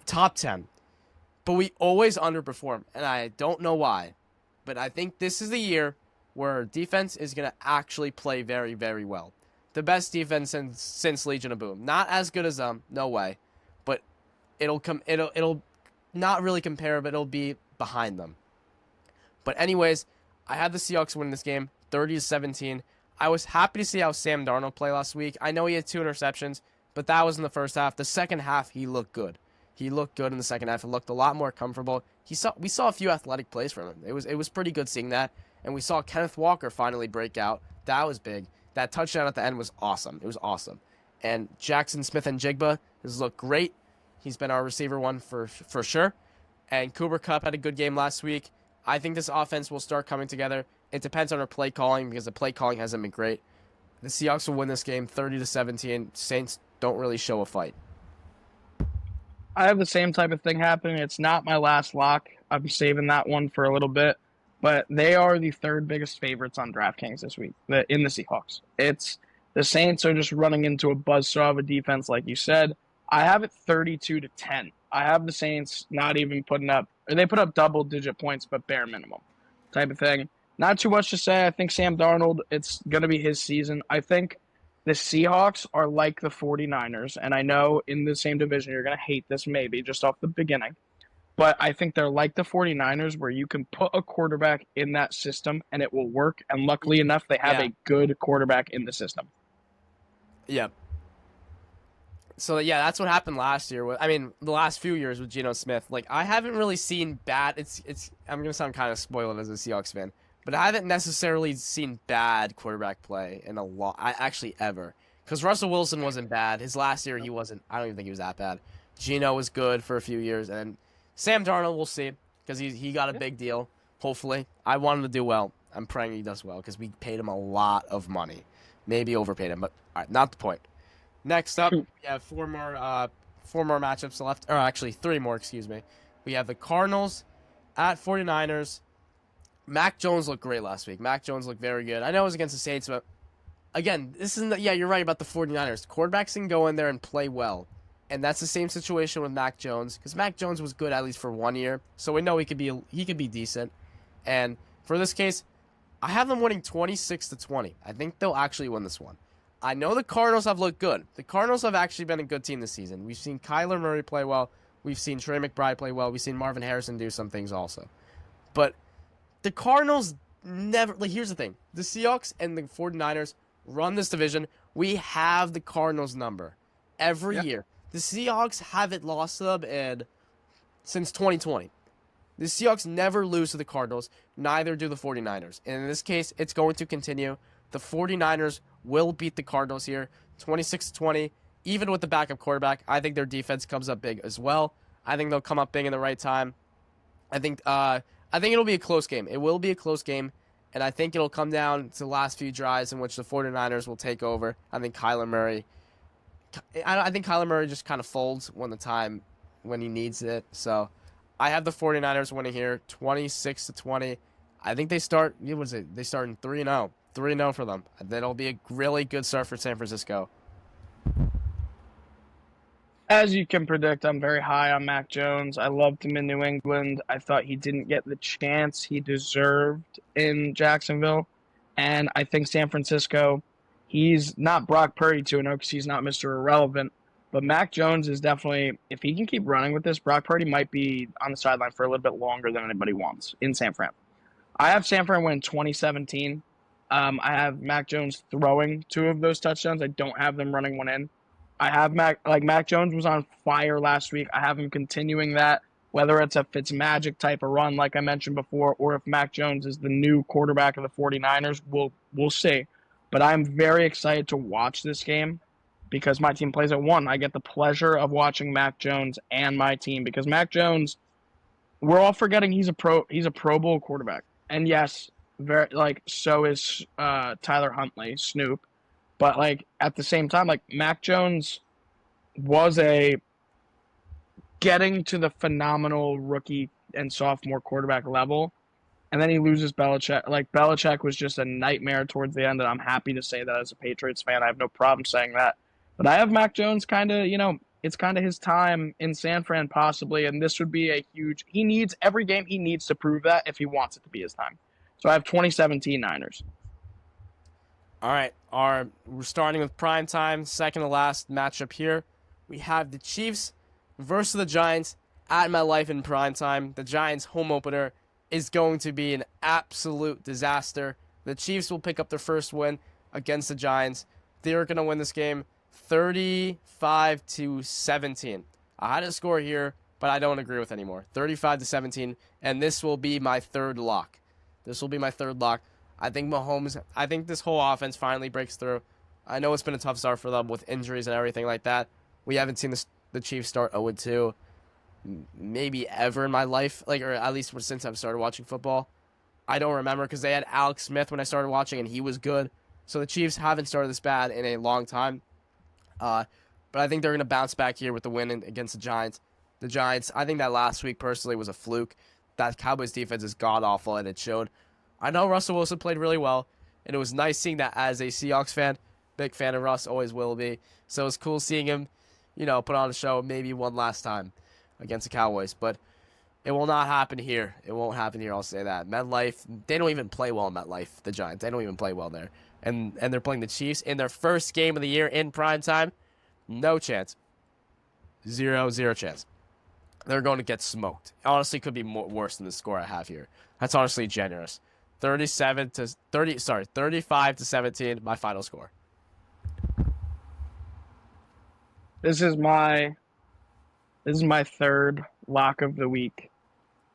top 10. But we always underperform, and I don't know why. But I think this is the year where defense is going to actually play very, very well. The best defense since Legion of Boom. Not as good as them, no way. But it'll not really compare, but it'll be behind them. But anyways, I had the Seahawks win this game 30-17. I was happy to see how Sam Darnold play last week. I know he had 2 interceptions, but that was in the first half. The second half, he looked good. He looked good in the second half. It looked a lot more comfortable. We saw a few athletic plays from him. It was pretty good seeing that. And we saw Kenneth Walker finally break out. That was big. That touchdown at the end was awesome. It was awesome. And Jackson Smith and Jigba has looked great. He's been our receiver one for sure. And Cooper Kupp had a good game last week. I think this offense will start coming together. It depends on our play calling because the play calling hasn't been great. The Seahawks will win this game 30-17. Saints don't really show a fight. I have the same type of thing happening. It's not my last lock. I'm saving that one for a little bit. But they are the 3rd biggest favorites on DraftKings this week in the Seahawks. It's the Saints are just running into a buzzsaw of a defense, like you said. I have it 32-10. I have the Saints not even putting up, or they put up double-digit points, but bare minimum type of thing. Not too much to say. I think Sam Darnold, it's going to be his season. I think the Seahawks are like the 49ers, and I know in the same division you're going to hate this maybe just off the beginning, but I think they're like the 49ers where you can put a quarterback in that system and it will work, and luckily enough they have a good quarterback in the system. Yeah. So, yeah, that's what happened last year. I mean, the last few years with Geno Smith. Like, I haven't really seen bad – I'm going to sound kind of spoiled as a Seahawks fan, but I haven't necessarily seen bad quarterback play in a lot – actually ever. Because Russell Wilson wasn't bad. His last year, he wasn't – I don't even think he was that bad. Geno was good for a few years. And Sam Darnold, we'll see, because he got a big deal, hopefully. I want him to do well. I'm praying he does well because we paid him a lot of money. Maybe overpaid him, but all right, not the point. Next up, we have four more matchups left. Or actually, 3 more, excuse me. We have the Cardinals at 49ers. Mac Jones looked great last week. Mac Jones looked very good. I know it was against the Saints, but again, this isn't. Yeah, you're right about the 49ers. Quarterbacks can go in there and play well. And that's the same situation with Mac Jones, because Mac Jones was good at least for 1 year. So we know he could be decent. And for this case, I have them winning 26-20. I think they'll actually win this one. I know the Cardinals have looked good. The Cardinals have actually been a good team this season. We've seen Kyler Murray play well. We've seen Trey McBride play well. We've seen Marvin Harrison do some things also. But the Cardinals never... Like, here's the thing. The Seahawks and the 49ers run this division. We have the Cardinals number every year. The Seahawks haven't lost to them since 2020. The Seahawks never lose to the Cardinals. Neither do the 49ers. And in this case, it's going to continue. The 49ers will beat the Cardinals here, 26-20. Even with the backup quarterback, I think their defense comes up big as well. I think they'll come up big in the right time. I think it'll be a close game. It will be a close game, and I think it'll come down to the last few drives in which the 49ers will take over. I think Kyler Murray just kind of folds when he needs it. So I have the 49ers winning here, 26-20. I think they start, they start in 3-0. 3-0 for them. That'll be a really good start for San Francisco. As you can predict, I'm very high on Mac Jones. I loved him in New England. I thought he didn't get the chance he deserved in Jacksonville. And I think San Francisco, he's not Brock Purdy 2-0 because he's not Mr. Irrelevant. But Mac Jones is definitely, if he can keep running with this, Brock Purdy might be on the sideline for a little bit longer than anybody wants in San Fran. I have San Fran win 2017. I have Mac Jones throwing 2 of those touchdowns. I don't have them running one in. I have Mac Jones was on fire last week. I have him continuing that, whether it's a Fitzmagic type of run like I mentioned before, or if Mac Jones is the new quarterback of the 49ers, we'll see. But I'm very excited to watch this game because my team plays at 1. I get the pleasure of watching Mac Jones and my team because Mac Jones, we're all forgetting he's a Pro Bowl quarterback. And yes, so is Tyler Huntley, Snoop. But at the same time, Mac Jones was getting to the phenomenal rookie and sophomore quarterback level, and then he loses Belichick. Belichick was just a nightmare towards the end, and I'm happy to say that as a Patriots fan. I have no problem saying that. But I have Mac Jones kind of, it's kind of his time in San Fran possibly, and this would be every game he needs to prove that if he wants it to be his time. So I have 2017 Niners. All right, we're starting with prime time, second to last matchup here. We have the Chiefs versus the Giants at MetLife in prime time. The Giants home opener is going to be an absolute disaster. The Chiefs will pick up their first win against the Giants. They're going to win this game 35-17. I had a score here, but I don't agree with anymore. 35-17, and this will be my third lock. I think this whole offense finally breaks through. I know it's been a tough start for them with injuries and everything like that. We haven't seen the Chiefs start 0-2 maybe ever in my life, or at least since I've started watching football. I don't remember because they had Alex Smith when I started watching, and he was good. So the Chiefs haven't started this bad in a long time. But I think they're going to bounce back here with the win against the Giants. The Giants, I think that last week personally was a fluke. That Cowboys defense is god-awful, and it showed. I know Russell Wilson played really well, and it was nice seeing that as a Seahawks fan. Big fan of Russ, always will be. So it was cool seeing him, put on a show maybe one last time against the Cowboys. But it will not happen here. It won't happen here, I'll say that. MetLife, they don't even play well in MetLife, the Giants. They don't even play well there. And they're playing the Chiefs in their first game of the year in prime time. No chance. Zero chance. They're going to get smoked. Honestly, could be worse than the score I have here. That's honestly generous. 35-17, my final score. This is my third lock of the week,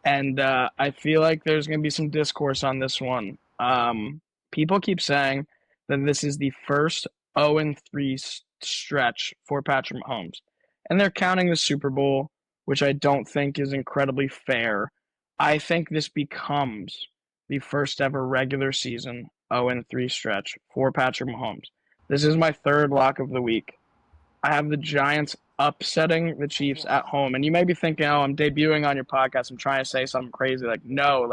and I feel like there's going to be some discourse on this one. People keep saying that this is the first 0-3 stretch for Patrick Mahomes, and they're counting the Super Bowl, which I don't think is incredibly fair. I think this becomes the first ever regular season 0-3 stretch for Patrick Mahomes. This is my third lock of the week. I have the Giants upsetting the Chiefs at home. And you may be thinking, oh, I'm debuting on your podcast. I'm trying to say something crazy. No,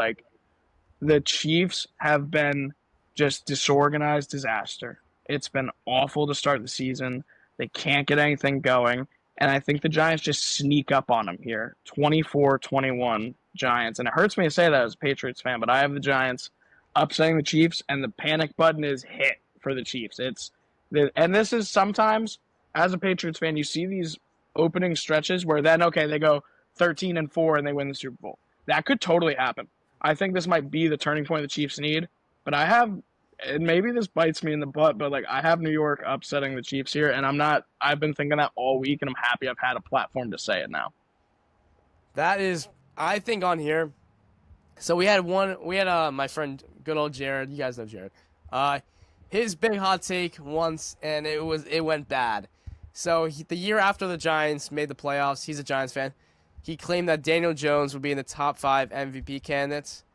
the Chiefs have been just disorganized disaster. It's been awful to start the season. They can't get anything going. And I think the Giants just sneak up on them here. 24-21 Giants. And it hurts me to say that as a Patriots fan, but I have the Giants upsetting the Chiefs, and the panic button is hit for the Chiefs. And this is sometimes, as a Patriots fan, you see these opening stretches where then, okay, they go 13-4 and they win the Super Bowl. That could totally happen. I think this might be the turning point the Chiefs need. But and maybe this bites me in the butt, but I have New York upsetting the Chiefs here, and I've been thinking that all week, and I'm happy I've had a platform to say it now. That is, I think on here, so we had my friend, good old Jared, you guys know Jared, his big hot take once, and it went bad. So the year after the Giants made the playoffs, he's a Giants fan, he claimed that Daniel Jones would be in the top 5 MVP candidates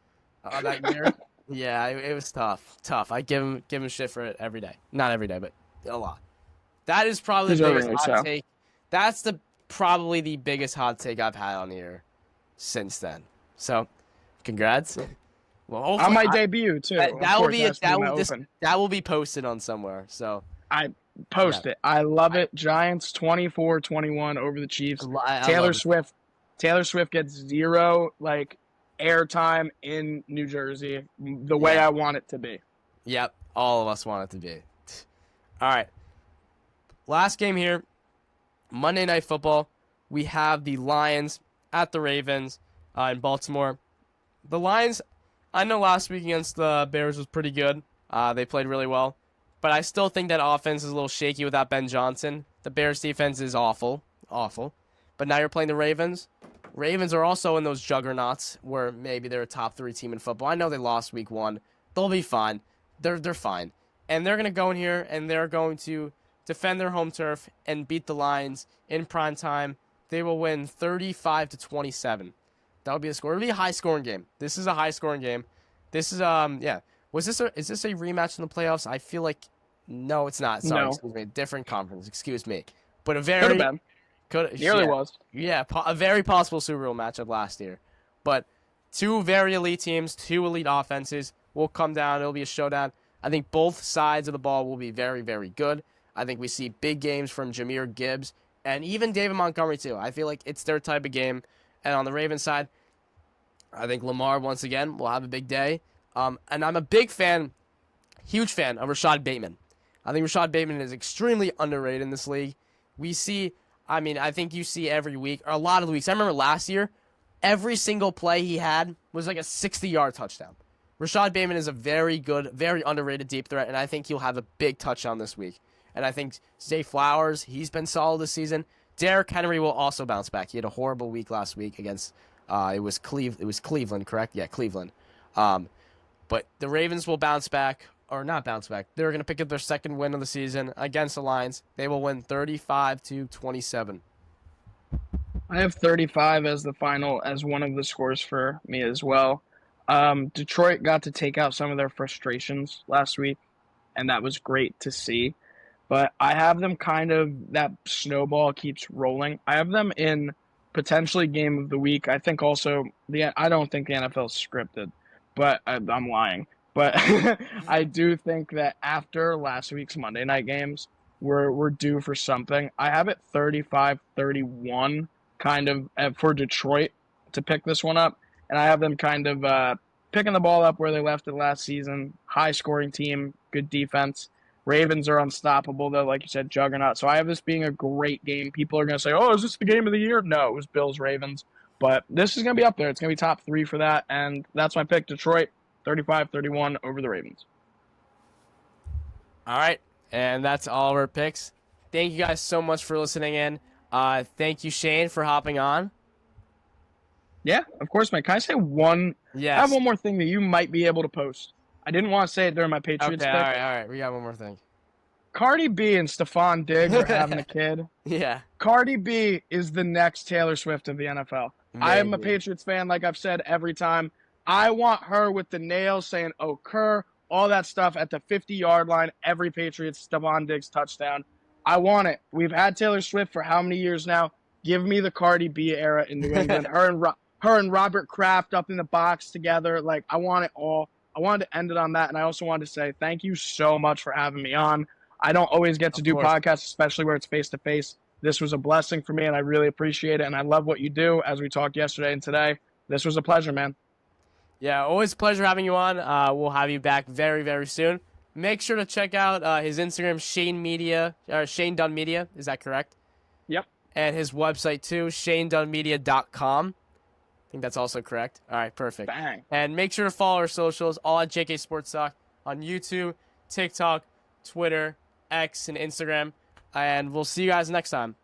that year. Yeah, it was tough. I give him shit for it every day. Not every day, but a lot. That is probably the biggest hot take. That's probably the biggest hot take I've had on here since then. So, congrats. Well, on my debut too. That will be posted on somewhere. So I post it. I love it. Giants 24-21 over the Chiefs. Taylor Swift gets 0 airtime in New Jersey the way I want it to be. Yep, all of us want it to be. All right. Last game here, Monday Night Football. We have the Lions at the Ravens in Baltimore. The Lions, I know last week against the Bears was pretty good. They played really well. But I still think that offense is a little shaky without Ben Johnson. The Bears defense is awful. But now you're playing the Ravens. Ravens are also in those juggernauts where maybe they're a top 3 team in football. I know they lost week 1. They'll be fine. They're fine. And they're going to go in here and they're going to defend their home turf and beat the Lions in prime time. They will win 35-27. That would be the score. It'll be a high-scoring game. This is a high-scoring game. This is is this a rematch in the playoffs? I feel like no, it's not. Sorry, no. Excuse me. Different conference. Excuse me. But a very Nearly was. Yeah, a very possible Super Bowl matchup last year. But 2 very elite teams, 2 elite offenses will come down. It'll be a showdown. I think both sides of the ball will be very, very good. I think we see big games from Jahmyr Gibbs and even David Montgomery too. I feel like it's their type of game. And on the Ravens side, I think Lamar once again will have a big day. And I'm a big fan, huge fan of Rashad Bateman. I think Rashad Bateman is extremely underrated in this league. I think you see every week, or a lot of the weeks. I remember last year, every single play he had was like a 60-yard touchdown. Rashad Bateman is a very good, very underrated deep threat, and I think he'll have a big touchdown this week. And I think Zay Flowers, he's been solid this season. Derrick Henry will also bounce back. He had a horrible week last week against it was Cleveland, correct? Yeah, Cleveland. But the Ravens will bounce back, or not bounce back. They're going to pick up their second win of the season against the Lions. They will win 35-27. I have 35 as the final, as one of the scores for me as well. Detroit got to take out some of their frustrations last week, and that was great to see. But I have them kind of, that snowball keeps rolling. I have them in potentially game of the week. I think also, I don't think the NFL is scripted, but I'm lying. But I do think that after last week's Monday night games, we're due for something. I have it 35-31 kind of for Detroit to pick this one up. And I have them kind of picking the ball up where they left it last season. High-scoring team, good defense. Ravens are unstoppable, though, like you said, juggernaut. So I have this being a great game. People are going to say, oh, is this the game of the year? No, it was Bills-Ravens. But this is going to be up there. It's going to be top 3 for that. And that's my pick, Detroit, 35-31 over the Ravens. All right, and that's all of our picks. Thank you guys so much for listening in. Thank you, Shane, for hopping on. Yeah, of course, mate. Can I say one? Yes. I have one more thing that you might be able to post. I didn't want to say it during my Patriots Okay, pick. all right. We got one more thing. Cardi B and Stephon Diggs are having a kid. Yeah. Cardi B is the next Taylor Swift of the NFL. Maybe. I am a Patriots fan, like I've said every time. I want her with the nails saying, oh, Kerr, all that stuff at the 50-yard line, every Patriots Stephon Diggs touchdown. I want it. We've had Taylor Swift for how many years now? Give me the Cardi B era in New England. Her and Robert Kraft up in the box together. Like, I want it all. I wanted to end it on that, and I also wanted to say thank you so much for having me on. I don't always get to do podcasts, especially where it's face-to-face. This was a blessing for me, and I really appreciate it, and I love what you do, as we talked yesterday and today. This was a pleasure, man. Yeah, always a pleasure having you on. We'll have you back very, very soon. Make sure to check out his Instagram, Shane Dunn Media. Is that correct? Yep. And his website, too, ShaneDunnMedia.com. I think that's also correct. All right, perfect. Bang. And make sure to follow our socials, all at JK Sports Talk, on YouTube, TikTok, Twitter, X, and Instagram. And we'll see you guys next time.